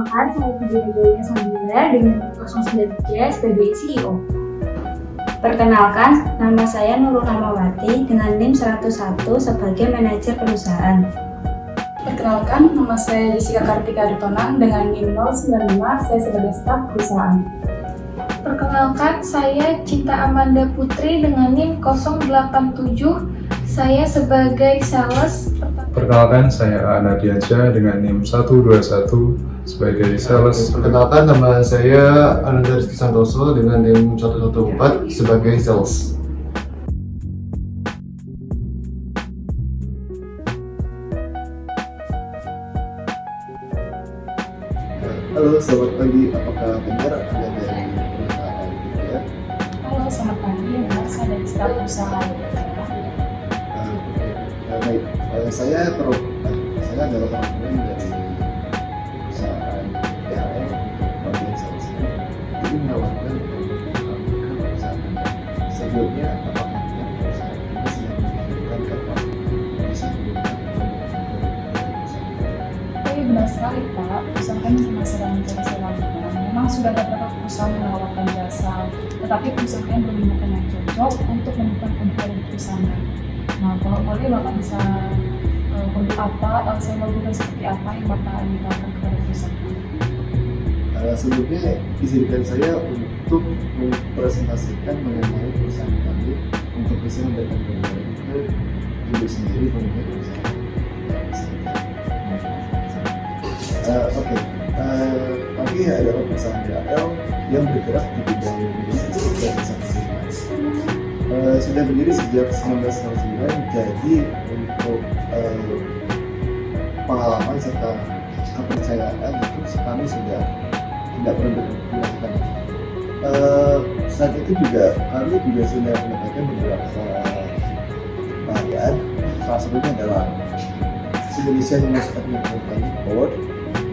Perkenalkan, saya Puji Regalia Sambila dengan 093 sebagai CEO. Perkenalkan, nama saya Nurul Rahmawati dengan NIM 101 sebagai manajer perusahaan. Perkenalkan, nama saya Jessica Kartika Ritonang dengan NIM 095, saya sebagai staf perusahaan. Perkenalkan, saya Cinta Amanda Putri dengan NIM 087, saya sebagai sales. Perkenalkan, saya Ana Diaja dengan NIM 121 sebagai sales. Perkenalkan, nama saya Ananda Rizky Santoso dengan NIM 114 sebagai sales. Halo, selamat pagi. Apakah benar Anda dari perusahaan IKEA? Halo, selamat pagi. Saya dari staf perusahaan. Baik, saya adalah perwakilan dari perusahaan PLN bagian sales ini. Jadi menawarkan ke perusahaan Anda. Sebelumnya, apakah benar perusahaan ini sedang membutuhkan kapasitas bisa menggunakan Tapi benar sekali Pak, perusahaan kami sedang mencari sewa bangunan. Memang sudah ada beberapa perusahaan menawarkan jasa, tetapi perusahaan kami belum menemukan yang cocok untuk menemukan kebutuhan di perusahaan. Nah, kalau boleh Bapak bisa produk apa, sewa bangunan seperti apa yang Bapak ditawarkan kepada perusahaan kami? Sebelumnya izinkan saya untuk mempresentasikan mengenai perusahaan kami untuk bisa memberikan gambaran ke ibu sendiri mengenai perusahaan. Oke, kami adalah perusahaan DHL yang bergerak di bidang logistik dan jasa pengiriman. Sudah berdiri sejak 1999, jadi untuk pengalaman serta kepercayaan itu kami sudah tidak perlu dilakukan. Saat itu juga kami sudah mendapatkan beberapa penghargaan. Salah satunya adalah Indonesian Most Admired Company Award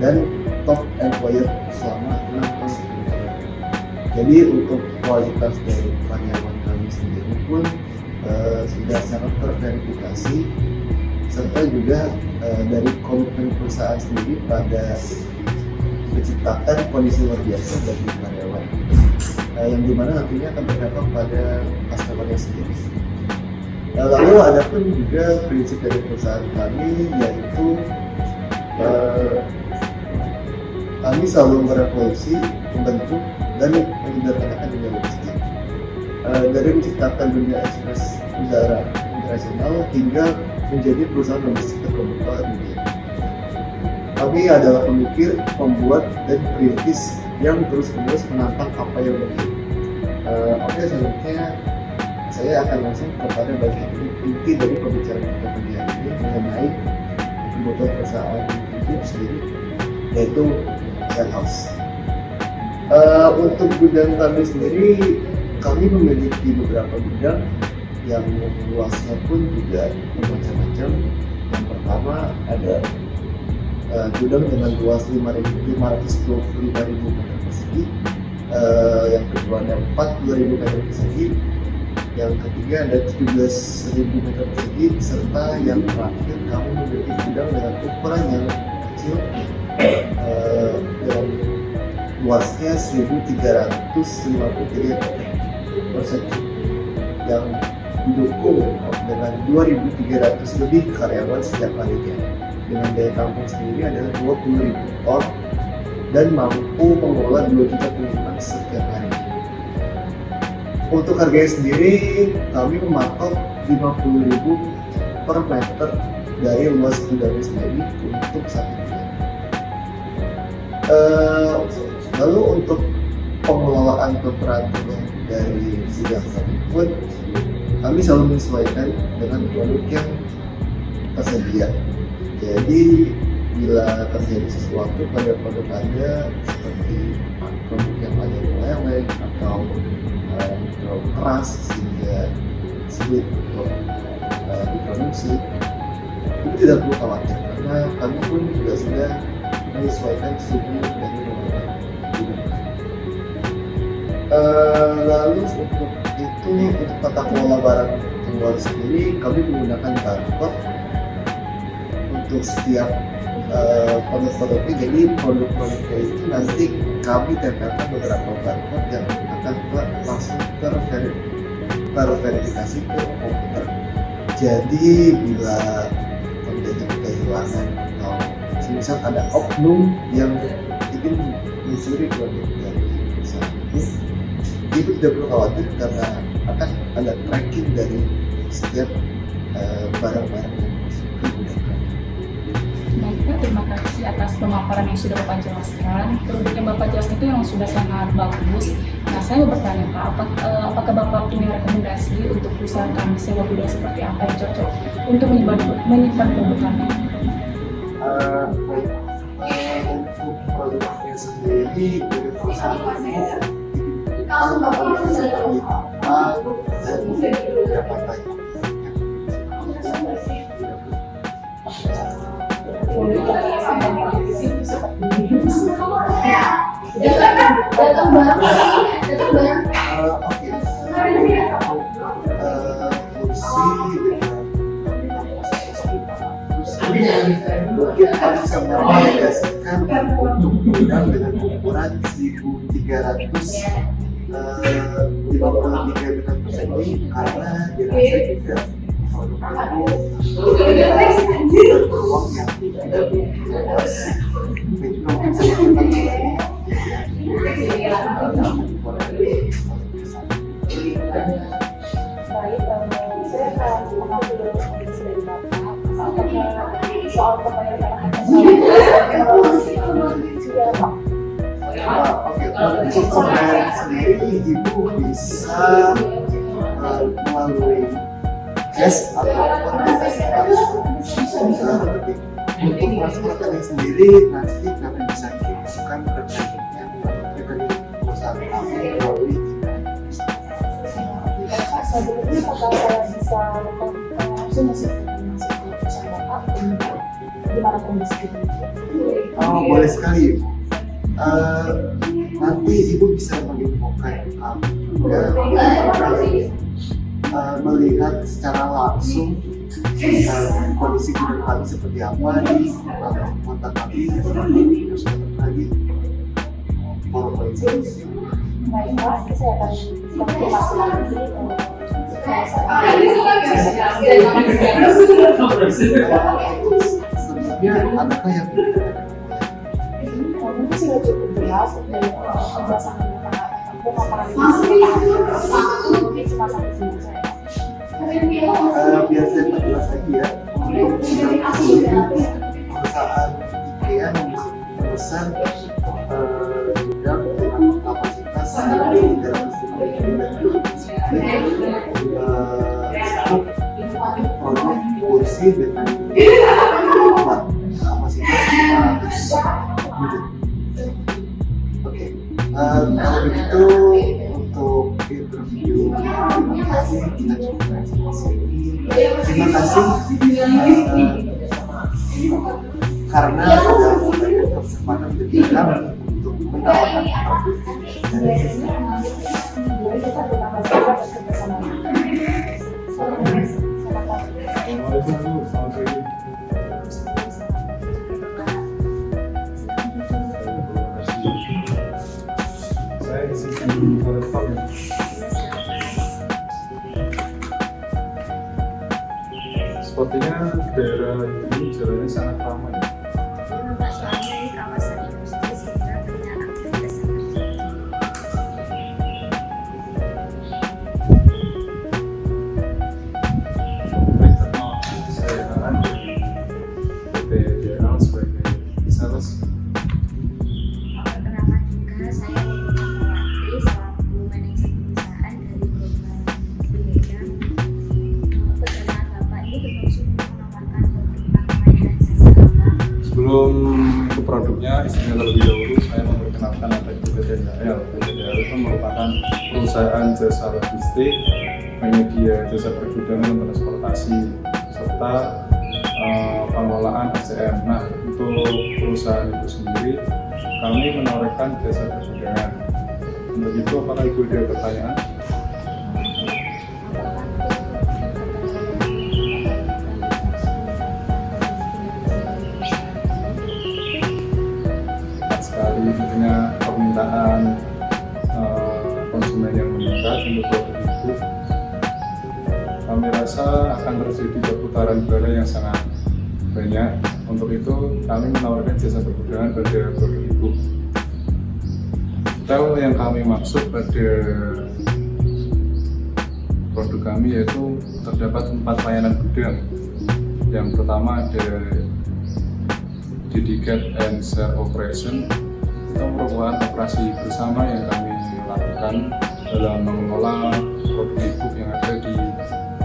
dan Top Employer selama 6 tahun berturut-turut. Jadi untuk kualitas dari karyawan kami sendiri pun sudah sangat terverifikasi, serta juga dari komitmen perusahaan sendiri pada menciptakan kondisi luar biasa bagi karyawan, yang dimana nantinya akan berdampak pada customer-nya sendiri. Lalu ada pun juga prinsip dari perusahaan kami, yaitu kami selalu berevolusi, membentuk dan menyederhanakan dunia logistik, dari menciptakan dunia ekspres udara internasional hingga menjadi perusahaan logistik terkemuka di dunia. Kami adalah pemikir, pembuat, dan perintis yang terus-menerus menantang apa yang mungkin. Oke, selanjutnya saya akan langsung kepada bagian inti dari pembicaraan kita pagi hari ini mengenai kebutuhan perusahaan itu sendiri, yaitu warehouse. Untuk gudang kami sendiri, kami memiliki beberapa gudang yang luasnya pun juga bermacam-macam. Yang pertama ada gudang dengan luas 525.000 meter persegi, yang kedua ada 40.000 meter persegi, yang ketiga ada 17.000 meter persegi, serta yang terakhir kami memiliki gudang dengan ukuran yang kecil dan luasnya 1.353 meter persegi yang didukung dengan 2.300 lebih karyawan setiap harinya, dengan daya tampung sendiri adalah 20.000 ton dan mampu mengelola 2 juta pengiriman setiap hari. Untuk harganya sendiri, kami mematok 50.000 per meter dari luas gudangnya sendiri untuk satu bulan. Lalu untuk pengelolaan keberaturan dari gudang kami pun, kami selalu menyesuaikan dengan produk yang tersedia. Jadi bila terjadi sesuatu pada produk Anda, seperti produk yang ada meleleh atau terlalu keras sehingga sulit untuk diproduksi, itu tidak perlu khawatir karena kami pun juga sudah menyesuaikan suhu dari ruangan gudang. Lalu untuk itu, untuk tata kelola barang penjualan sendiri, kami menggunakan barcode untuk setiap produk-produknya. Jadi produk-produknya itu nanti kami tempelkan beberapa barcode yang akan langsung terverifikasi ke komputer. Jadi bila terjadi kehilangan atau semisal ada oknum yang ingin mencuri produk dari perusahaan itu tidak perlu khawatir karena akan ada tracking dari setiap barang-barang yang masuk ke gudang. Baik Pak, terima kasih atas pemaparan yang sudah Bapak jelaskan. Produk yang Bapak jelaskan itu yang sudah sangat bagus. Nah, saya mau bertanya Pak, apakah Bapak punya rekomendasi untuk perusahaan kami sewa gudang seperti apa yang cocok untuk menyimpan produk kami? Untuk produknya sendiri dari perusahaan ini mungkin bisa merekomendasikan untuk gudang dengan ukuran 1353 meter persegi karena dirasa juga produk ruang yang tidak luas dan juga mungkin soal pembayaran untuk pembayaran sendiri ibu bisa melalui cash atau untuk transfer rekening sendiri nanti kami bisa kirimkan rekening perusahaan kami melalui sebelumnya apakah saya bisa langsung masuk ke perusahaan Bapak gimana kondisi itu? Boleh sekali. Nanti ibu bisa menginfokan kami juga melihat secara langsung kondisi gudang kami seperti apa di kota kami terus lagi informasi. Baik Pak, saya akan konfirmasi lagi. Sebenarnya adakah yang mungkin sudah cukup jelas dari penjelasan pemaparan mungkin cuma sampai sini saya. Biar saya perjelas lagi ya, untuk perusahaan IKEA yang bisa memesan gudang dengan kapasitas 350 produk kursi dengan kapasitas 500 unit. Oke, kalau begitu untuk interview kita coba sampai sini. Terima kasih karena sudah memberikan kesempatan bagi kami untuk menawarkan produk dari sisi. Jadi kita bertambah semangat bersama. Sepertinya daerah ini jalannya sangat ramai. Bapak, soalnya di kawasan industri sehingga banyak aktivitas yang terjadi. Saya akan dari PTDL sebagai sales. Perkenalkan juga saya Nurul Rahmawati selaku manajer perusahaan dari Global Bumega. Perkenalkan Bapak ini bermaksud untuk menawarkan produk layanan jasa apa? Sebelum ke produknya, istinya terlebih dahulu saya memperkenalkan apa itu PTDL. PTDL itu merupakan perusahaan jasa logistik, penyedia jasa pergudangan dan transportasi serta pengelolaan SCM. Nah, untuk perusahaan itu sendiri, kami menawarkan jasa pergudangan. Untuk itu, apakah Ibu ada pertanyaan? masyarakat untuk produk Ibu, kami rasa akan terjadi perputaran udara yang sangat banyak. Untuk itu kami menawarkan jasa pergudangan pada produk Ibu. Detail yang kami maksud pada produk kami yaitu terdapat 4 layanan gudang. Yang pertama ada dedicated and share operation. Itu merupakan operasi bersama yang kami lakukan dalam mengelola produk Ibu yang ada di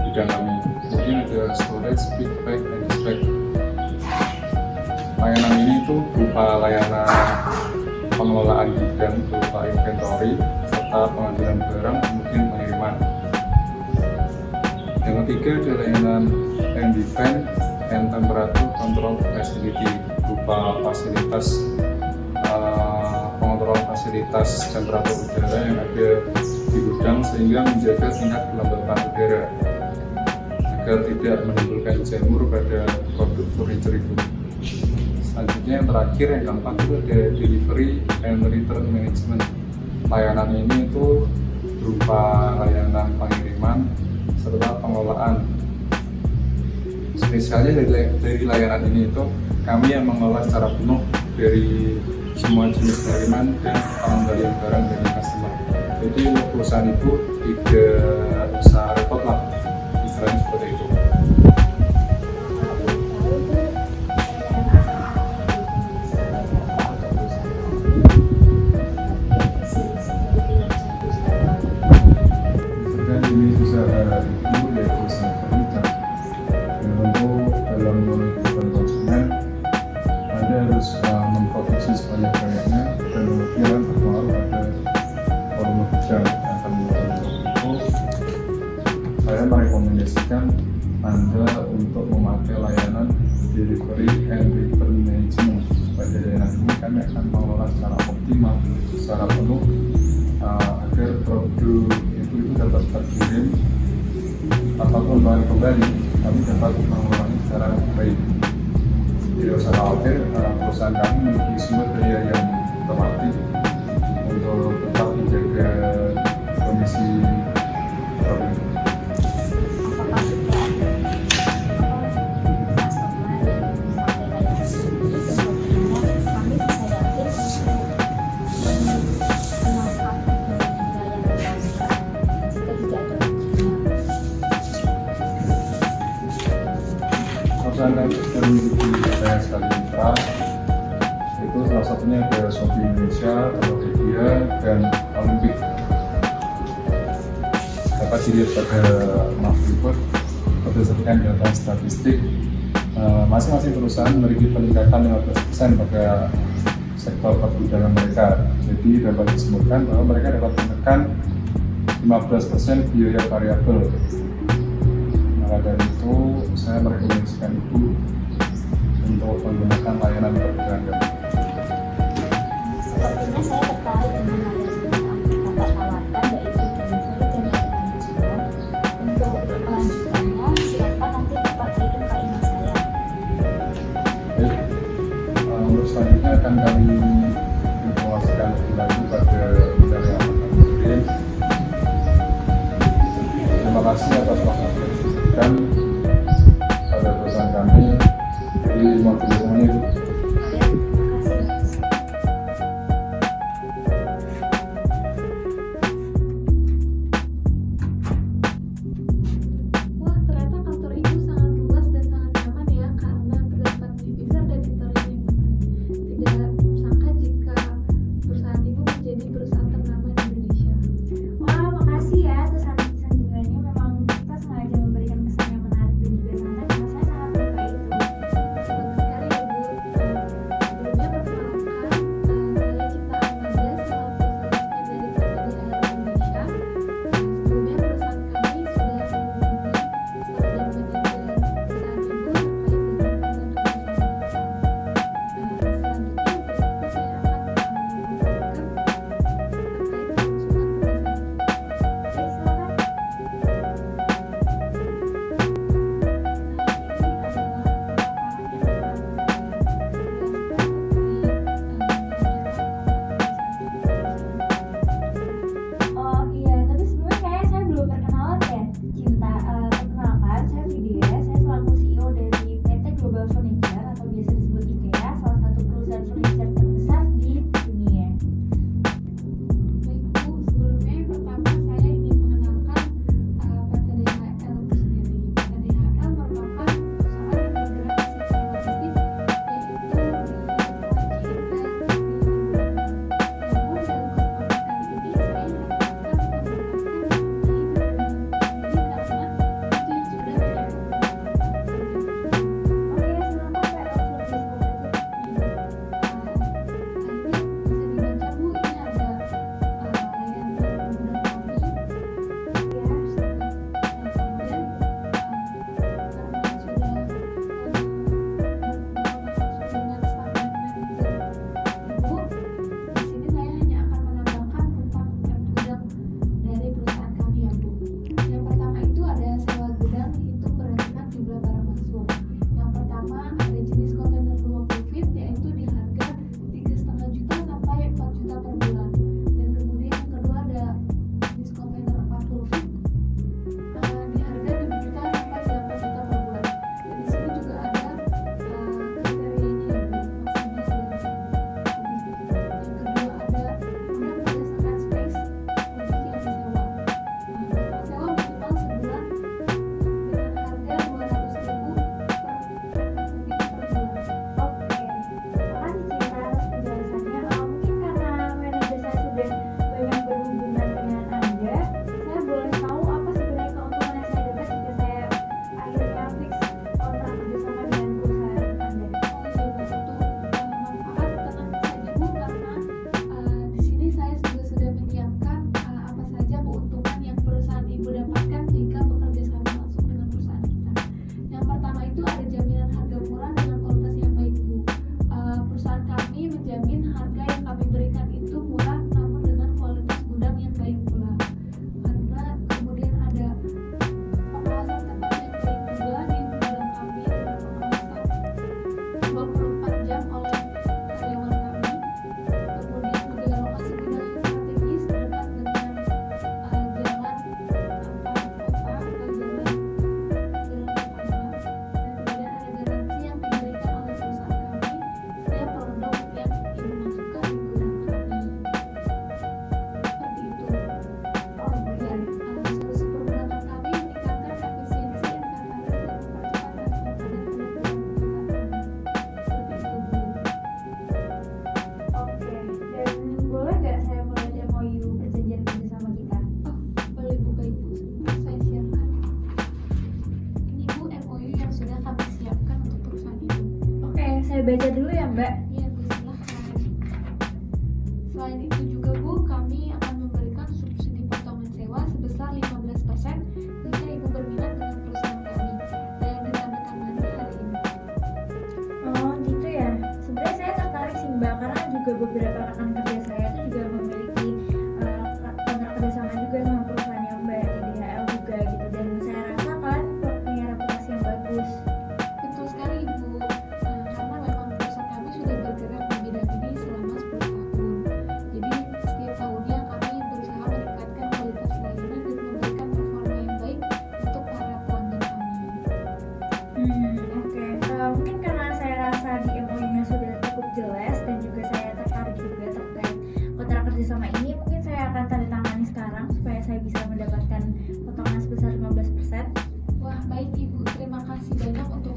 bidang kami. Kemudian ada storage, pick, pack, and dispatch. Layanan ini itu berupa layanan pengelolaan gudang berupa inventory serta pengambilan barang kemudian pengiriman. Yang ketiga ada layanan ambient and temperature control facility berupa fasilitas pengontrol fasilitas temperatur udara yang ada di gudang sehingga menjaga tingkat kelembapan udara agar tidak menimbulkan jamur pada produk furniture itu. Selanjutnya yang terakhir yang keempat itu ada delivery and return management. Layanan ini itu berupa layanan pengiriman serta pengelolaan. Spesialnya dari layanan ini itu kami yang mengelola secara penuh dari semua jenis pengiriman dan pengembalian barang dari customer. Jadi untuk perusahaan itu tidak usah repot lah, istilahnya seperti itu. Ini usaha Ibu yaitu usaha furniture. Dan tentu dalam menentukan konsumen, Anda harus memproduksi sebanyak-banyaknya dan kemudian terpengaruh pada volume gudang yang akan membentuk itu. Saya merekomendasikan Anda untuk memakai layanan delivery and return management. Pada layanan ini kami akan mengelola secara optimal, secara penuh agar produk itu dapat terkirim ataupun bahan kembali, kami dapat mengulangi secara baik. Tidak usah khawatir, perusahaan kami memiliki sumber daya yang terlatih untuk tetap menjaga kondisi produk. Perusahaan kami sudah memiliki banyak sekali mitra, itu salah satunya ada Shopee Indonesia, Tokopedia, dan Olimpik. Dapat dilihat pada Map Report berdasarkan data statistik, masing-masing perusahaan memiliki peningkatan 15% pada sektor pergudangan mereka. Jadi dapat disebutkan bahwa mereka dapat menekan 15% biaya variabel. Maka dari itu, saya merekomendasikan Ibu untuk menggunakan layanan pergudangan kami. Sepertinya saya tertarik dengan layanan yang Bapak tawarkan, yaitu delivery dan return management. Untuk kelanjutannya, silakan nanti Bapak kirim ke email saya. Baik, untuk selanjutnya akan kami informasikan lebih lanjut pada bidang yang akan kami kirim. Terima kasih atas waktu yang diberikan pada perusahaan kami. Jadi mohon kerjasamanya Ibu. Wah, ternyata kantor Ibu sangat luas dan sangat nyaman ya, karena terdapat divisor dan interiornya. Tidak sangka jika perusahaan Ibu menjadi perusahaan ternama di Indonesia. Wah, makasih ya atas sanjungannya. Memang kita saya baca dulu ya Mbak. Iya Bu, silahkan. Selain itu juga Bu, kami akan memberikan subsidi potongan sewa sebesar 15% jika Ibu berminat dengan perusahaan kami dan ditandatangani hari ini. Oh gitu ya. Sebenarnya saya tertarik sih Mbak, karena juga beberapa rekan kerja saya itu juga memiliki kontrak kerjasama juga sama perusahaan yang Mbak di DHL juga gitu, dan saya rasa kalian punya reputasi yang bagus. Betul sekali Ibu, karena memang perusahaan kami sudah bergerak di bidang ini selama 10 tahun. Jadi setiap tahunnya kami berusaha meningkatkan kualitas layanan dan memberikan performa yang baik untuk para pelanggan kami. Oke. Mungkin karena saya rasa di MOU-nya sudah cukup jelas dan juga saya tertarik juga terkait kontrak kerjasama ini, mungkin saya akan tanda tangani sekarang supaya saya bisa mendapatkan potongan sebesar 15%. Wah baik Ibu, terima kasih banyak untuk